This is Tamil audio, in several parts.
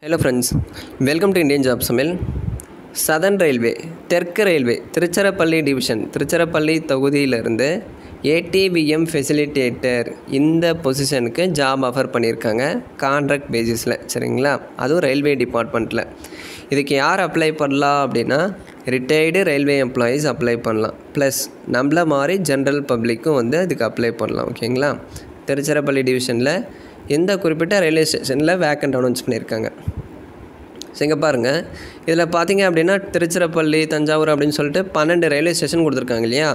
Hello friends, welcome to Indian Job Samil. Southern Railway, தெற்கு ரயில்வே திருச்சிராப்பள்ளி டிவிஷன் திருச்சிராப்பள்ளி தொகுதியிலிருந்து ஏடிவிஎம் ஃபெசிலிட்டேட்டர் இந்த பொசிஷனுக்கு ஜாப் ஆஃபர் பண்ணியிருக்காங்க கான்ட்ராக்ட் பேசிஸில். சரிங்களா? அதுவும் ரயில்வே டிபார்ட்மெண்ட்டில். இதுக்கு யார் அப்ளை பண்ணலாம் அப்படின்னா ரிட்டையர்டு ரயில்வே எம்ப்ளாயீஸ் அப்ளை பண்ணலாம். ப்ளஸ் நம்மள மாதிரி ஜென்ரல் பப்ளிக்கும் வந்து அதுக்கு அப்ளை பண்ணலாம். ஓகேங்களா? திருச்சிராப்பள்ளி டிவிஷனில் எந்த குறிப்பிட்ட ரயில்வே ஸ்டேஷனில் வேக்கண்ட் அனௌன்ஸ் பண்ணியிருக்காங்க. ஸோ இங்கே பாருங்கள், இதில் பார்த்தீங்க அப்படின்னா திருச்சிராப்பள்ளி, தஞ்சாவூர் அப்படின்னு சொல்லிட்டு 12 ரயில்வே ஸ்டேஷன் கொடுத்துருக்காங்க இல்லையா?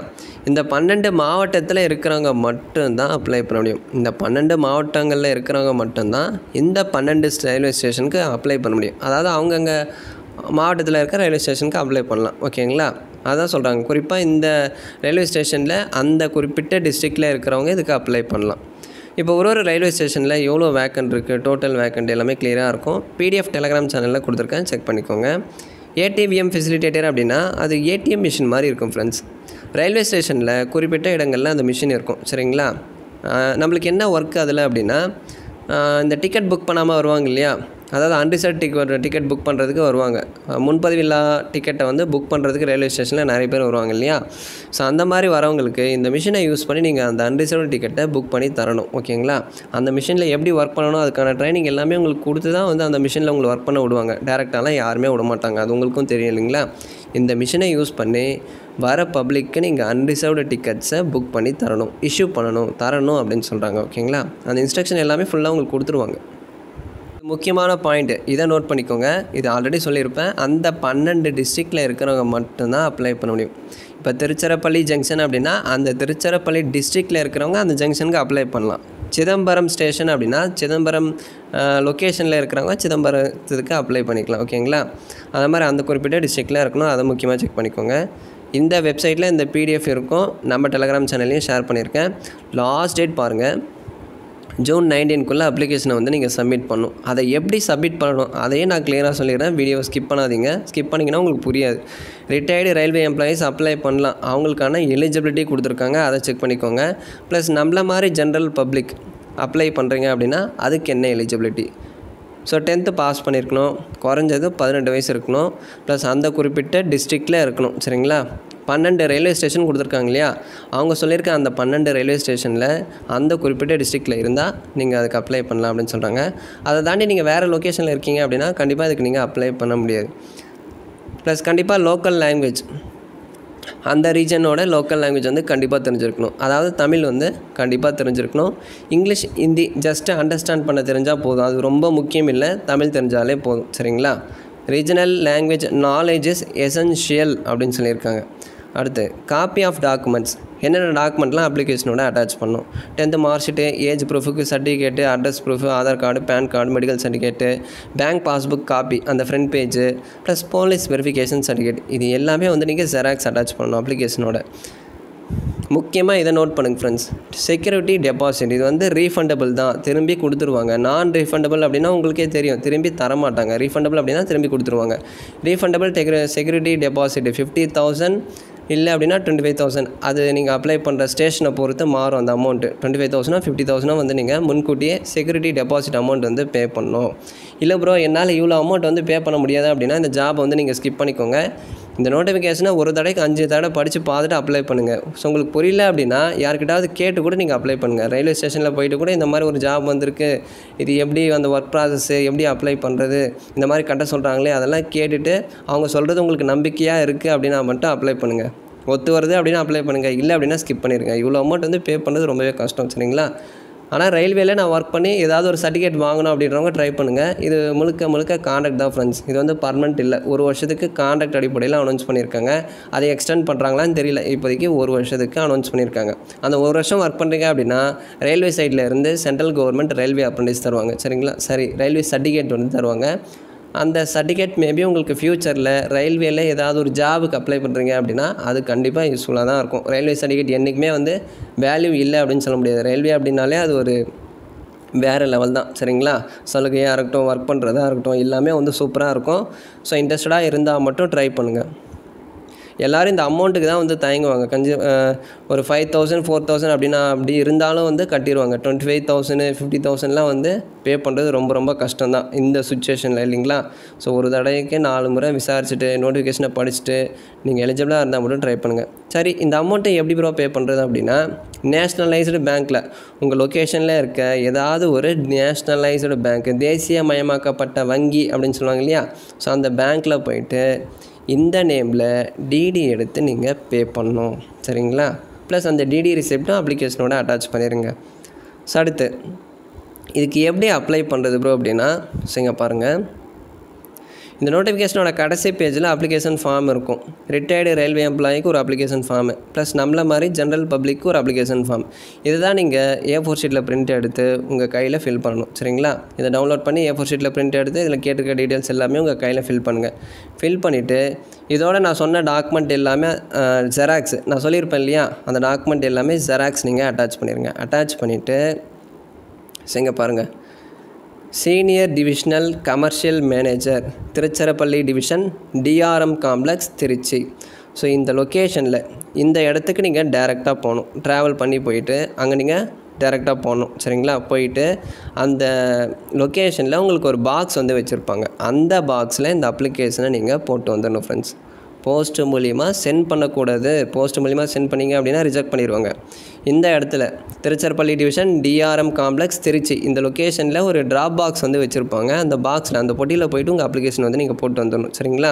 இந்த 12 மாவட்டத்தில் இருக்கிறவங்க மட்டும்தான் அப்ளை பண்ண முடியும். இந்த 12 மாவட்டங்களில் இருக்கிறவங்க மட்டும்தான் இந்த 12 ரயில்வே ஸ்டேஷனுக்கு அப்ளை பண்ண முடியும். அதாவது அவங்கங்க மாவட்டத்தில் இருக்கிற ரயில்வே ஸ்டேஷனுக்கு அப்ளை பண்ணலாம். ஓகேங்களா? அதான் சொல்கிறாங்க. குறிப்பாக இந்த ரயில்வே ஸ்டேஷனில் அந்த குறிப்பிட்ட டிஸ்ட்ரிக்டில் இருக்கிறவங்க இதுக்கு அப்ளை பண்ணலாம். இப்போ ஒரு ரயில்வே ஸ்டேஷனில் எவ்வளோ வேக்கண்ட் இருக்குது, டோட்டல் வேக்கண்ட் எல்லாமே கிளியராக இருக்கும். பிடிஎஃப் டெலகிராம் சேனலில் கொடுத்துருக்கேன், செக் பண்ணிக்கோங்க. ஏடிவிஎம் ஃபெசிலிட்டேட்டர் அப்படின்னா அது ஏடிஎம் மிஷின் மாதிரி இருக்கும் ஃப்ரெண்ட்ஸ். ரயில்வே ஸ்டேஷனில் குறிப்பிட்ட இடங்களில் அந்த மிஷின் இருக்கும். சரிங்களா? நம்மளுக்கு என்ன ஒர்க் அதில் அப்படின்னா, இந்த டிக்கெட் புக் பண்ணாமல் வருவாங்க இல்லையா? அதாவது அன்ரிசர்வ் டிக்கெட் புக் பண்ணுறதுக்கு வருவாங்க. முன்பதிவில்லா டிக்கெட்டை வந்து புக் பண்ணுறதுக்கு ரயில்வே ஸ்டேஷனில் நிறைய பேர் வருவாங்க இல்லையா? ஸோ அந்த மாதிரி வரவங்களுக்கு இந்த மிஷினை யூஸ் பண்ணி நீங்கள் அந்த அன்ரிசர்வ் டிக்கெட்டை புக் பண்ணி தரணும். ஓகேங்களா? அந்த மிஷினில் எப்படி ஒர்க் பண்ணணும், அதுக்கான ட்ரைனிங் எல்லாமே உங்களுக்கு கொடுத்து தான் வந்து அந்த மிஷினில் உங்களை ஒர்க் பண்ண விடுவாங்க. டேரெக்டாலாம் யாருமே விட மாட்டாங்க. அது உங்களுக்கும் தெரியும் இல்லைங்களா? இந்த மிஷினை யூஸ் பண்ணி வர பப்ளிக்கு நீங்கள் அன்ரிசர்வ்டு டிக்கெட்ஸை புக் பண்ணி தரணும், இஷ்யூ தரணும் அப்படின்னு சொல்கிறாங்க. ஓகேங்களா? அந்த இன்ஸ்ட்ரக்ஷன் எல்லாமே ஃபுல்லாக உங்களுக்கு கொடுத்துருவாங்க. முக்கியமான பாயிண்ட்டு இதை நோட் பண்ணிக்கோங்க. இது ஆல்ரெடி சொல்லியிருப்பேன். அந்த 12 டிஸ்ட்ரிக்டில் இருக்கிறவங்க மட்டும்தான் அப்ளை பண்ண முடியும். இப்போ திருச்சிராப்பள்ளி ஜங்ஷன் அப்படின்னா அந்த திருச்சிராப்பள்ளி டிஸ்ட்ரிக்டில் இருக்கிறவங்க அந்த ஜங்ஷனுக்கு அப்ளை பண்ணலாம். சிதம்பரம் ஸ்டேஷன் அப்படின்னா சிதம்பரம் லொக்கேஷனில் இருக்கிறவங்க சிதம்பரத்துக்கு அப்ளை பண்ணிக்கலாம். ஓகேங்களா? அது மாதிரி அந்த குறிப்பிட்ட டிஸ்ட்ரிக்டில் இருக்கணும். அதை முக்கியமாக செக் பண்ணிக்கோங்க. இந்த வெப்சைட்டில் இந்த பிடிஎஃப் இருக்கும். நம்ம டெலகிராம் சேனல்லையும் ஷேர் பண்ணியிருக்கேன். லாஸ்ட் டேட் பாருங்கள், ஜூன் 19க்குள்ளே அப்ளிகேஷனை வந்து நீங்கள் சப்மிட் பண்ணணும். அதை எப்படி சப்மிட் பண்ணணும் அதையே நான் கிளியராக சொல்லிடுறேன். வீடியோவை ஸ்கிப் பண்ணாதீங்க. ஸ்கிப் பண்ணிங்கன்னா உங்களுக்கு புரியாது. ரிட்டையர்டு ரயில்வே எம்ப்ளாயீஸ் அப்ளை பண்ணலாம். அவங்களுக்கான எலிஜிபிலிட்டி கொடுத்துருக்காங்க, அதை செக் பண்ணிக்கோங்க. ப்ளஸ் நம்மள மாதிரி ஜென்ரல் பப்ளிக் அப்ளை பண்ணுறீங்க அப்படின்னா அதுக்கு என்ன எலிஜிபிலிட்டி. ஸோ 10th பாஸ் பண்ணியிருக்கணும், குறைஞ்சது 18 வயசு இருக்கணும், ப்ளஸ் அந்த குறிப்பிட்ட டிஸ்ட்ரிக்டில் இருக்கணும். சரிங்களா? 12 ரயில்வே ஸ்டேஷன் கொடுத்துருக்காங்க இல்லையா? அவங்க சொல்லியிருக்க அந்த 12 ரயில்வே ஸ்டேஷனில் அந்த குறிப்பிட்ட டிஸ்ட்ரிக்டில் இருந்தால் நீங்கள் அதுக்கு அப்ளை பண்ணலாம் அப்படின்னு சொல்கிறாங்க. அதை தாண்டி நீங்கள் வேறு லொக்கேஷனில் இருக்கீங்க அப்படின்னா கண்டிப்பாக அதுக்கு நீங்கள் அப்ளை பண்ண முடியாது. ப்ளஸ் கண்டிப்பாக லோக்கல் லாங்குவேஜ், அந்த ரீஜனோட லோக்கல் லாங்குவேஜ் வந்து கண்டிப்பாக தெரிஞ்சிருக்கணும். அதாவது தமிழ் வந்து கண்டிப்பாக தெரிஞ்சிருக்கணும். இங்கிலீஷ், ஹிந்தி ஜஸ்ட்டு அண்டர்ஸ்டாண்ட் பண்ண தெரிஞ்சால் போதும். அது ரொம்ப முக்கியம் இல்லை, தமிழ் தெரிஞ்சாலே போதும். சரிங்களா? Regional language knowledge is essential அப்படின்னு சொல்லியிருக்காங்க. அடுத்து காப்பி ஆஃப் டாக்குமெண்ட்ஸ், என்னென்ன டாக்குமெண்ட்லாம் அப்ளிகேஷனோட அட்டாச் பண்ணணும். 10th மார்க் ஷீட்டு, ஏஜ் ப்ரூஃபுக்கு certificate, address proof, Aadhaar card, PAN card, medical certificate, bank passbook copy அந்த front page, plus police verification certificate, இது எல்லாமே வந்து நீங்கள் ஜெராக்ஸ் அட்டாச் பண்ணணும் அப்ளிகேஷனோட. முக்கியமாக இதை நோட் பண்ணுங்கள் ஃப்ரெண்ட்ஸ். செக்யூரிட்டி டெபாசிட் இது வந்து ரீஃபண்டபிள் தான், திரும்பி கொடுத்துருவாங்க. நான் ரீஃபண்டபிள் அப்படின்னா உங்களுக்கே தெரியும், திரும்பி தரமாட்டாங்க. ரீஃபண்டபிள் அப்படின்னா திரும்பி கொடுத்துருவாங்க. ரீஃபண்டபிள் செக்யூரிட்டி டெபாசிட் 50,000 இல்லை அப்படின்னா 25,000. அது நீங்கள் அப்ளை பண்ணுற ஸ்டேஷனை பொறுத்து மாறும் அந்த அமௌண்ட்டு. 25,000 50,000 வந்து நீங்கள் முன்கூட்டியே செக்யூரிட்டி டெபாசிட் அமௌண்ட் வந்து பே பண்ணணும். இல்லை ப்ரோ என்னால் இவ்வளோ அமௌண்ட் வந்து பே பண்ண முடியாது அப்படின்னா இந்த ஜாப் வந்து நீங்கள் ஸ்கிப் பண்ணிக்கோங்க. இந்த நோட்டிஃபிகேஷனை ஒரு தடவைக்கு 5 தடவை படித்து பார்த்துட்டு அப்ளை பண்ணுங்கள். ஸோ உங்களுக்கு புரியல அப்படின்னா யார்கிட்டாவது கேட்டு கூட நீங்கள் அப்ளை பண்ணுங்கள். ரயில்வே ஸ்டேஷனில் போயிட்டு கூட இந்த மாதிரி ஒரு ஜாப் வந்திருக்கு, இது எப்படி அந்த ஒர்க் ப்ராசஸ்ஸு எப்படி அப்ளை பண்ணுறது இந்த மாதிரி கட்ட சொல்கிறாங்களே, அதெல்லாம் கேட்டுட்டு அவங்க சொல்கிறது உங்களுக்கு நம்பிக்கையாக இருக்குது அப்படின்னா மட்டும் அப்ளை பண்ணுங்கள். ஒத்து வருது அப்படின்னா அப்ளை பண்ணுங்கள், இல்லை அப்படின்னா ஸ்கிப் பண்ணிடுங்க. இவ்வளோ அமௌண்ட் வந்து பே பண்ணுறது ரொம்பவே கஷ்டம். சரிங்களா? ஆனால் ரயில்வேல நான் ஒர்க் பண்ணி ஏதாவது ஒரு சர்டிஃபிகேட் வாங்கணும் அப்படின்றவங்க ட்ரை பண்ணுங்கள். இது முழுக்க கான்ட்ராக்ட் தான் ஃப்ரெண்ட்ஸ். இது வந்து பர்மனெண்ட் இல்லை. 1 வருஷத்துக்கு கான்ட்ராக்ட் அடிப்படையில் அனௌன்ஸ் பண்ணியிருக்காங்க. அதை எக்ஸ்டெண்ட் பண்ணுறாங்களான்னு தெரியல. இப்போதைக்கு 1 வருஷத்துக்கு அனௌன்ஸ் பண்ணியிருக்காங்க. அந்த 1 வருஷம் ஒர்க் பண்ணுறீங்க அப்படின்னா ரயில்வே சைடில் இருந்து சென்ட்ரல் கவர்மெண்ட் ரயில்வே அப்ரண்டிஸ் தருவாங்க. சரிங்களா? ரயில்வே சர்டிஃபிகேட் வந்து தருவாங்க. அந்த சர்டிஃபிகேட் மேபி உங்களுக்கு ஃப்யூச்சரில் ரயில்வேல ஏதாவது ஒரு ஜாபுக்கு அப்ளை பண்ணுறீங்க அப்படின்னா அது கண்டிப்பாக யூஸ்ஃபுல்லாக தான் இருக்கும். ரயில்வே சர்டிஃபிகேட் என்றைக்குமே வந்து வேல்யூ இல்லை அப்படின்னு சொல்ல முடியாது. ரயில்வே அப்படின்னாலே அது ஒரு வேறு லெவல் தான். சரிங்களா? சலுகையாக இருக்கட்டும், ஒர்க் பண்ணுறதா இருக்கட்டும், எல்லாமே வந்து சூப்பராக இருக்கும். ஸோ இன்ட்ரெஸ்டடாக இருந்தால் மட்டும் ட்ரை பண்ணுங்கள். எல்லோரும் இந்த அமௌண்ட்டுக்கு தான் வந்து தயங்குவாங்க. ஒரு 5000 4000 அப்படின்னா அப்படி இருந்தாலும் வந்து கட்டிடுவாங்க. 25,000 50,000லாம் வந்து பே பண்ணுறது ரொம்ப ரொம்ப கஷ்டம் தான் இந்த சுச்சுவேஷனில் இல்லைங்களா. ஸோ ஒரு தடவைக்கு 4 முறை விசாரிச்சுட்டு நோட்டிஃபிகேஷனை படிச்சுட்டு நீங்கள் எலிஜிபிளாக இருந்தால் மட்டும் ட்ரை பண்ணுங்கள். சரி, இந்த அமௌண்ட்டை எப்படி ப்ரோ பே பண்ணுறது அப்படின்னா, நேஷ்னலைஸ்டு பேங்க்கில் உங்கள் லொக்கேஷனில் இருக்க ஏதாவது ஒரு நேஷ்னலைஸ்டு பேங்க், தேசியமயமாக்கப்பட்ட வங்கி அப்படின்னு சொல்லுவாங்க இல்லையா. ஸோ அந்த பேங்க்கில் போயிட்டு இந்த நேமில் டிடி எடுத்து நீங்கள் பே பண்ணணும். சரிங்களா. ப்ளஸ் அந்த டிடி ரிசிப்ட்டும் அப்ளிகேஷனோட அட்டாச் பண்ணிடுங்க. ஸோ அடுத்து இதுக்கு எப்படி அப்ளை பண்ணுறது ப்ரோ அப்படின்னா, சரிங்க பாருங்கள், இந்த நோட்டிஃபிகேஷனோட கடைசி பேஜில் அப்ளிகேஷன் ஃபார்ம் இருக்கும். ரிட்டையர்டு ரயில்வே எம்ப்ளாயிக்கு ஒரு அப்ளிகேஷன் ஃபார்மு, ப்ளஸ் நம்மள மாதிரி ஜென்ரல் பப்ளிக்கு ஒரு அப்ளிகேஷன் ஃபார்ம். இதை தான் நீங்கள் A4 ஷீட்டில் பிரிண்ட் எடுத்து உங்கள் கையில் ஃபில் பண்ணணும். சரிங்களா. இதை டவுன்லோட் பண்ணி A4 ஷீட்டில் பிரிண்ட் எடுத்து இதில் கேட்டிருக்க டீட்டெயில்ஸ் எல்லாமே உங்கள் கையில் ஃபில் பண்ணுங்கள். ஃபில் பண்ணிவிட்டு இதோட நான் சொன்ன டாக்குமெண்ட் எல்லாமே ஜெராக்ஸ் நான் சொல்லியிருப்பேன் இல்லையா, அந்த டாக்குமெண்ட் எல்லாமே ஜெராக்ஸ் நீங்கள் அட்டாச் பண்ணிடுங்க. அட்டாச் பண்ணிவிட்டு சரிங்க பாருங்கள், senior divisional commercial manager, Tiruchirappalli division, DRM complex, Trichy. So இந்த லொக்கேஷனில் இந்த இடத்துக்கு நீங்கள் டைரெக்டாக போகணும். ட்ராவல் பண்ணி போயிட்டு அங்கே நீங்கள் டைரெக்டாக போகணும். சரிங்களா. போயிட்டு அந்த லொக்கேஷனில் உங்களுக்கு ஒரு பாக்ஸ் வந்து வச்சுருப்பாங்க. அந்த பாக்ஸில் இந்த அப்ளிகேஷனை நீங்கள் போட்டு வந்துடணும் ஃப்ரெண்ட்ஸ். போஸ்ட் மூலிமா சென்ட் பண்ணக்கூடாது. போஸ்ட் மூலிமா சென்ட் பண்ணிங்க அப்படின்னா ரிஜெக்ட் பண்ணிடுவாங்க. இந்த இடத்துல Tiruchirappalli division, DRM complex, Trichy இந்த லொக்கேஷனில் ஒரு ட்ராப் பாக்ஸ் வந்து வச்சுருப்பாங்க. அந்த பாக்ஸில் அந்த பொட்டியில் போய்ட்டு உங்கள் அப்ளிகேஷன் வந்து நீங்கள் போட்டு வந்துடணும். சரிங்களா.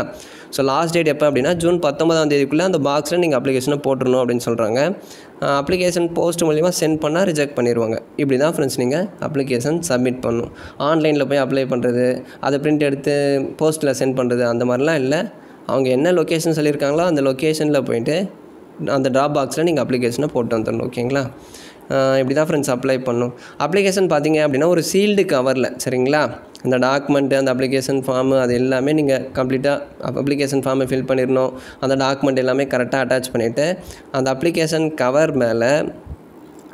ஸோ லாஸ்ட் டேட் எப்போ அப்படின்னா ஜூன் 19 அந்த பாக்ஸில் நீங்கள் அப்ளிகேஷனை போட்டுடணும் அப்படின்னு சொல்கிறாங்க. அப்ளிகேஷன் போஸ்ட் மூலிமா சென்ட் பண்ணால் ரிஜெக்ட் பண்ணிடுவாங்க. இப்படி தான் ஃப்ரெண்ட்ஸ் நீங்கள் அப்ளிகேஷன் சப்மிட் பண்ணணும். ஆன்லைனில் போய் அப்ளை பண்ணுறது, அதை பிரிண்ட் எடுத்து போஸ்ட்டில் சென்ட் பண்ணுறது அந்த மாதிரிலாம் இல்லை. அவங்க என்ன லொக்கேஷன் சொல்லியிருக்காங்களோ அந்த லொக்கேஷனில் போய்ட்டு அந்த ட்ராப் பாக்ஸில் நீங்கள் அப்ளிகேஷனை போட்டு வந்துடணும். ஓகேங்களா. இப்படி தான் ஃப்ரெண்ட்ஸ் அப்ளை பண்ணணும். அப்ளிகேஷன் பார்த்தீங்க அப்படின்னா ஒரு சீல்டு கவரில், சரிங்களா, அந்த டாக்குமெண்ட்டு, அந்த அப்ளிகேஷன் ஃபார்மு அது எல்லாமே நீங்கள் கம்ப்ளீட்டாக அப்ளிகேஷன் ஃபார்மை ஃபில் பண்ணிடணும். அந்த டாக்குமெண்ட் எல்லாமே கரெக்டாக அட்டாச் பண்ணிவிட்டு அந்த அப்ளிகேஷன் கவர் மேலே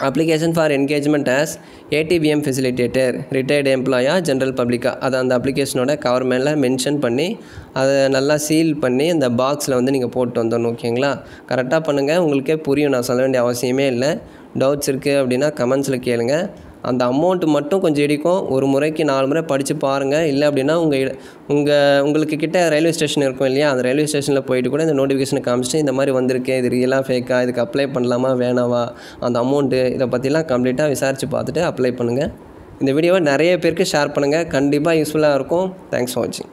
application for engagement as ATVM facilitator, retired எம்ப்ளாயா, ஜென்ரல் பப்ளிக்கா, அதை அந்த அப்ளிகேஷனோட கவர் மேலே மென்ஷன் பண்ணி அதை நல்லா சீல் பண்ணி அந்த பாக்ஸில் வந்து நீங்கள் போட்டு வந்துடணும். ஓகேங்களா. கரெக்டாக பண்ணுங்கள். உங்களுக்கே புரியும், நான் சொல்ல வேண்டிய அவசியமே இல்லை. டவுட்ஸ் இருக்குது அப்படின்னா கமெண்ட்ஸில் கேளுங்க. அந்த அமௌண்ட்டு மட்டும் கொஞ்சம் இடிக்கும். ஒரு முறைக்கு 4 முறை படித்து பாருங்கள். இல்லை அப்படின்னா உங்களுக்கு கிட்ட ரயில்வே ஸ்டேஷன் இருக்கும் இல்லையா, அந்த ரயில்வே ஸ்டேஷனில் போயிட்டு கூட இந்த நோட்டிஃபிகேஷனை காமிச்சிட்டு இந்த மாதிரி வந்திருக்கு, இது ரியலாக ஃபேக்காக, இதுக்கு அப்ளை பண்ணலாமா வேணாவா, அந்த அமௌண்ட்டு இதை பற்றிலாம் கம்ப்ளீட்டாக விசாரித்து பார்த்துட்டு அப்ளை பண்ணுங்கள். இந்த வீடியோவை நிறைய பேருக்கு ஷேர் பண்ணுங்கள். கண்டிப்பாக யூஸ்ஃபுல்லாக இருக்கும். தேங்க்ஸ் ஃபார் வாட்சிங்.